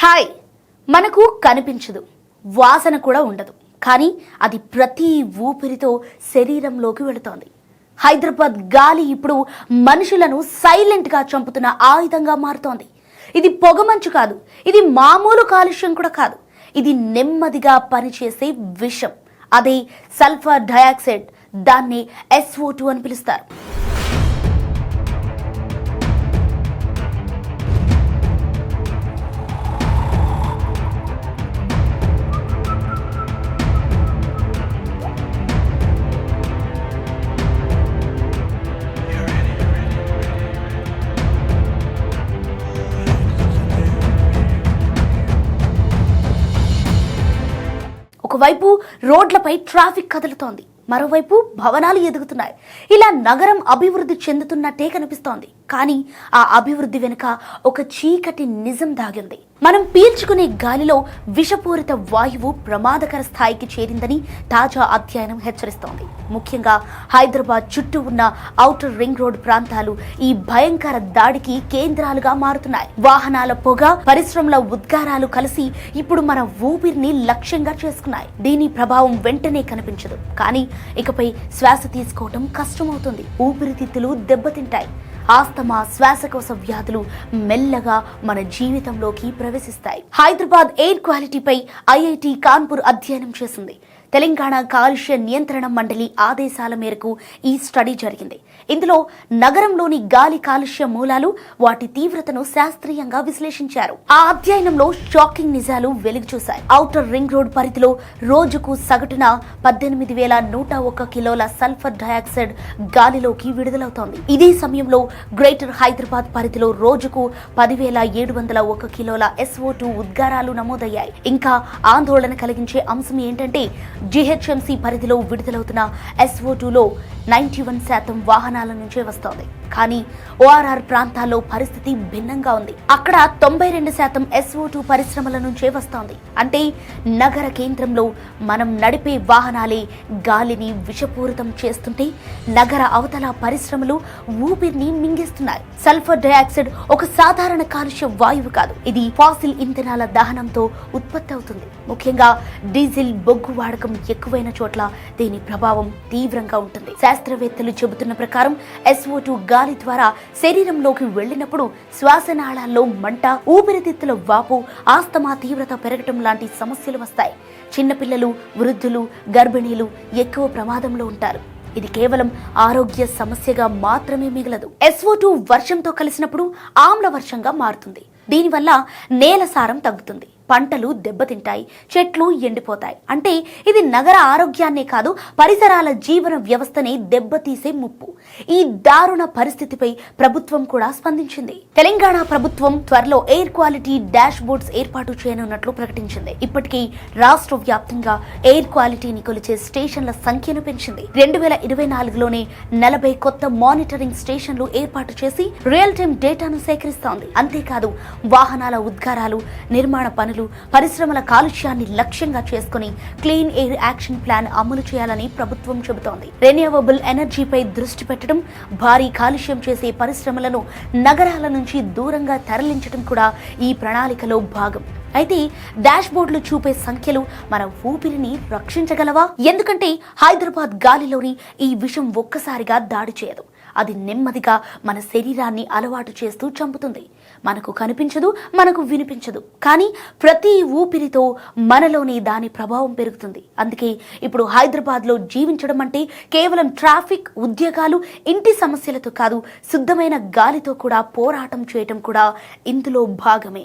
Hi. మనకు కనిపించదు, వాసన కూడా ఉండదు, కానీ అది ప్రతి ఊపిరితో శరీరంలోకి వెళుతోంది. హైదరాబాద్ గాలి ఇప్పుడు మనుషులను సైలెంట్గా చంపుతున్న ఆయుధంగా మారుతోంది. ఇది పొగమంచు కాదు, ఇది మామూలు కాలుష్యం కూడా కాదు, ఇది నెమ్మదిగా పనిచేసే విషం. అదే సల్ఫర్ డయాక్సైడ్. దాన్ని SO2 అని పిలుస్తారు. ఒకవైపు రోడ్లపై ట్రాఫిక్ కదులుతోంది, మరోవైపు భవనాలు ఎదుగుతున్నాయి. ఇలా నగరం అభివృద్ధి చెందుతున్నట్టే కనిపిస్తోంది. కానీ ఆ అభివృద్ధి వెనుక ఒక చీకటి నిజం దాగింది. మనం పీల్చుకునే గాలిలో విషపూరిత వాయువు ప్రమాదకర స్థాయికి చేరిందని తాజా అధ్యయనం హెచ్చరిస్తోంది. ముఖ్యంగా హైదరాబాద్ చుట్టూ ఉన్న ఔటర్ రింగ్ రోడ్ ప్రాంతాలు ఈ భయంకర దాడికి కేంద్రాలుగా మారుతున్నాయి. వాహనాల పొగ, పరిశ్రమల ఉద్గారాలు కలిసి ఇప్పుడు మన ఊపిరిని లక్ష్యంగా చేసుకున్నాయి. దీని ప్రభావం వెంటనే కనిపించదు, కానీ ఇకపై శ్వాస తీసుకోవటం కష్టమవుతుంది. ఊపిరితిత్తులు దెబ్బతింటాయి. ఆస్తమా, శ్వాసకోశ వ్యాధులు మెల్లగా మన జీవితంలోకి ప్రవేశిస్తాయి. హైదరాబాద్ ఎయిర్ క్వాలిటీపై IIT కాన్పూర్ అధ్యయనం చేసింది. తెలంగాణ కాలుష్య నియంత్రణ మండలి ఆదేశాల మేరకు ఈ స్టడీ జరిగింది. ఇందులో నగరంలోని గాలి కాలుష్య మూలాలు, వాటి తీవ్రతను శాస్త్రీయంగా విశ్లేషించారు. ఆ అధ్యయనంలో షాకింగ్ నిజాలు వెలుగు చూశాయి. ఔటర్ రింగ్ రోడ్ పరిధిలో రోజుకు సగటున 18,101 కిలోల సల్ఫర్ డయాక్సైడ్ గాలిలోకి విడుదలవుతోంది. ఇదే సమయంలో గ్రేటర్ హైదరాబాద్ పరిధిలో రోజుకు 10,701 కిలోల SO2 ఉద్గారాలు నమోదయ్యాయి. ఇంకా ఆందోళన కలిగించే అంశం ఏంటంటే GHMC పరిధిలో విడుదలవుతున్న SO2లో 91% వాహనాల నుంచే వస్తోంది. కానీ ORR ప్రాంతాల్లో పరిస్థితి భిన్నంగా ఉంది. అక్కడ 92% SO2 పరిశ్రమల నుంచే వస్తోంది. అంటే నగర కేంద్రంలో మనం నడిపే వాహనాలే గాలిని విషపూరితం చేస్తుంటే, నగర అవతల పరిశ్రమలు ఊపిరిని మింగేస్తున్నాయి. సల్ఫర్ డయాక్సైడ్ ఒక సాధారణ కాలుష్య వాయువు కాదు. ఇది ఫాసిల్ ఇంధనాల దహనంతో ఉత్పత్తి అవుతుంది. ముఖ్యంగా డీజిల్, బొగ్గు వాడకం ఎక్కువైన చోట్ల దీని ప్రభావం తీవ్రంగా ఉంటుంది. శాస్త్రవేత్తలు చెబుతున్న ప్రకారం SO2 గాలి ద్వారా శరీరంలోకి వెళ్లినప్పుడు శ్వాసనాళాల్లో మంట, ఊపిరితిత్తుల వాపు, ఆస్తమా తీవ్రత పెరగటం లాంటి సమస్యలు వస్తాయి. చిన్నపిల్లలు, వృద్ధులు, గర్భిణీలు ఎక్కువ ప్రమాదంలో ఉంటారు. ఇది కేవలం ఆరోగ్య సమస్యగా మాత్రమే మిగలదు. SO2 వర్షంతో కలిసినప్పుడు ఆమ్ల వర్షంగా మారుతుంది. దీనివల్ల నేల సారం తగ్గుతుంది, పంటలు దెబ్బతింటాయి, చెట్లు ఎండిపోతాయి. అంటే ఇది నగర ఆరోగ్యాన్నే కాదు, పరిసరాల జీవన వ్యవస్థనే దెబ్బతీసే ముప్పు. ఈ దారుణ పరిస్థితిపై ప్రభుత్వం కూడా స్పందించింది. తెలంగాణ ప్రభుత్వం త్వరలో ఎయిర్ క్వాలిటీ డాష్ బోర్డ్స్ ఏర్పాటు చేయనున్నట్లు ప్రకటించింది. ఇప్పటికీ రాష్ట్ర వ్యాప్తంగా ఎయిర్ క్వాలిటీని కొలిచే స్టేషన్ల సంఖ్యను పెంచింది. 2024లోనే 40 కొత్త మానిటరింగ్ స్టేషన్లు ఏర్పాటు చేసి రియల్ టైం డేటాను సేకరిస్తోంది. అంతేకాదు వాహనాల ఉద్గారాలు, నిర్మాణ పనులు, పరిశ్రమల కాలుష్యాన్ని లక్ష్యంగా చేసుకుని క్లీన్ ఎయిర్ యాక్షన్ ప్లాన్ అమలు చేయాలని ప్రభుత్వం చెబుతోంది. రెన్యూవబుల్ ఎనర్జీపై దృష్టి పెట్టడం, భారీ కాలుష్యం చేసే పరిశ్రమలను నగరాల నుంచి దూరంగా తరలించడం కూడా ఈ ప్రణాళికలో భాగం. అయితే డాష్ బోర్డులు చూపే సంఖ్యలు మన ఊపిరిని రక్షించగలవా? ఎందుకంటే హైదరాబాద్ గాలిలోని ఈ విషం ఒక్కసారిగా దాడి చేయదు. అది నెమ్మదిగా మన శరీరాన్ని అలవాటు చేస్తూ చంపుతుంది. మనకు కనిపించదు, మనకు వినిపించదు, కానీ ప్రతి ఊపిరితో మనలోని దాని ప్రభావం పెరుగుతుంది. అందుకే ఇప్పుడు హైదరాబాద్లో జీవించడం అంటే కేవలం ట్రాఫిక్, ఉద్యోగాలు, ఇంటి సమస్యలతో కాదు, శుద్ధమైన గాలితో కూడా పోరాటం చేయటం కూడా ఇందులో భాగమే.